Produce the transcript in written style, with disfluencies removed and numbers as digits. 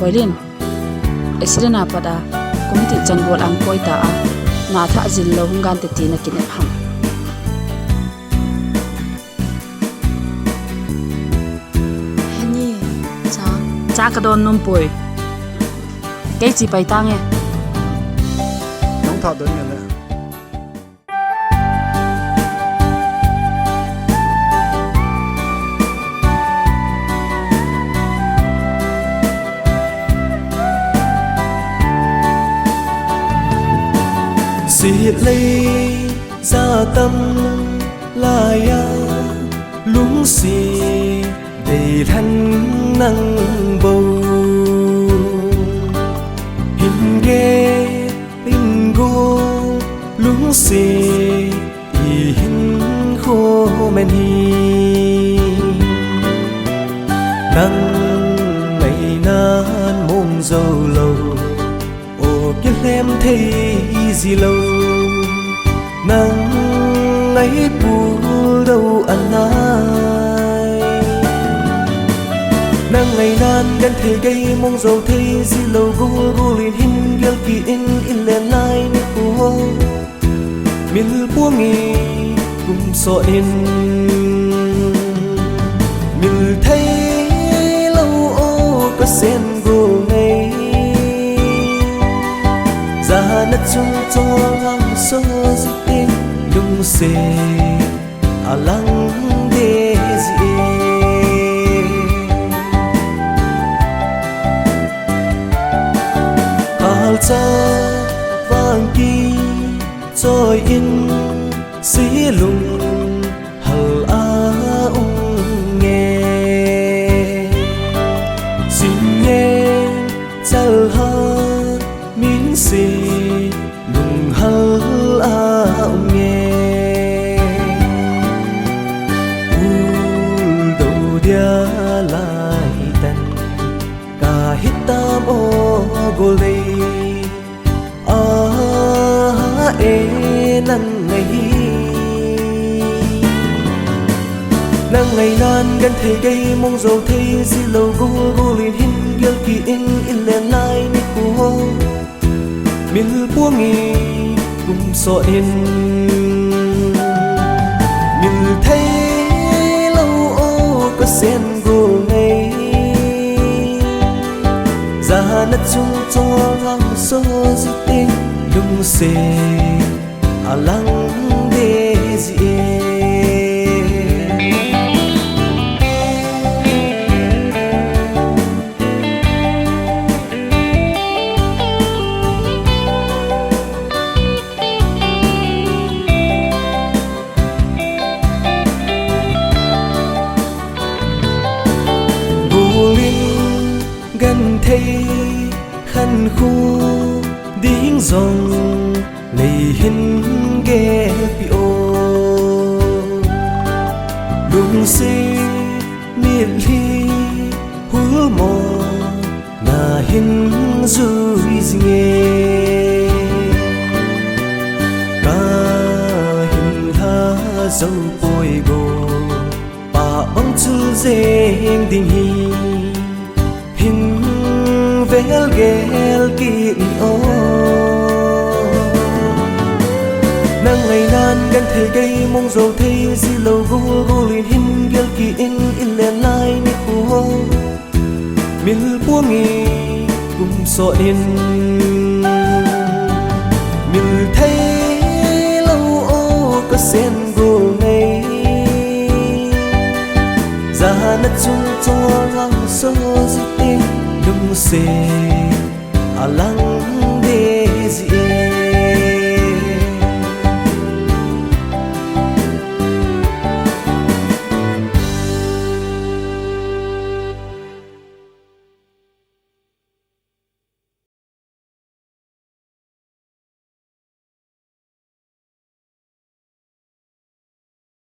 Hoilin accident apada committee changol ang poita a na tha jil lo hungan te tina kinep ham hani cha ka don num poi ke chi pai tange nong tha don ngale Diệt lấy gia tâm là ya lúng xì đầy thân năng bầu hình ghê in go lúng xì hình khô men hi nắng ngày nan mông dâu lâu ô kia em thấy gì lâu nắng ấy bu đâu anh ai nắng ngày nan gần thấy gây mong dầu thấy gì lâu gu gu liền hin gel kỳ in lên lại nét của miền buông nghi cùng sợ in miền thấy lâu ô có sen gu ngày ra nát chung cho ngang sơ dị tình lung xê à lăng đê dị al cha vang ki trôi in xí lung hal a nghe xin nghe chal ha min si lung hal a nghe ul đầu dia lai tan ka hitam o golei a e nang ngày nan gần thấy gây mong dầu thấy gì lâu gu gu liền hin gel kỳ in lên lại nét của miền buông nghi cùng sợ in miền thấy lâu ô có sen gồ ngày ra nát chung cho ngang sơ dị tình lung xê à lăng đê dị gần thấy khăn khu điếng dòng lầy hình ghé piô lung xê miệt ly hú mò na hình dùi nghe ca hình tha dâu bồi gồ bà bóng chữ dê đình hi hình vel gel kỳ ô nắng ngày nan gần thấy gây mong dầu thấy gì lâu gu gu liền hin gel kỳ in lên lại nét của miền buông nghi cùng sợ in miền thấy lâu ô có sen gu ngày ra nát chung cho ngang sơ dị tình lung xê à lăng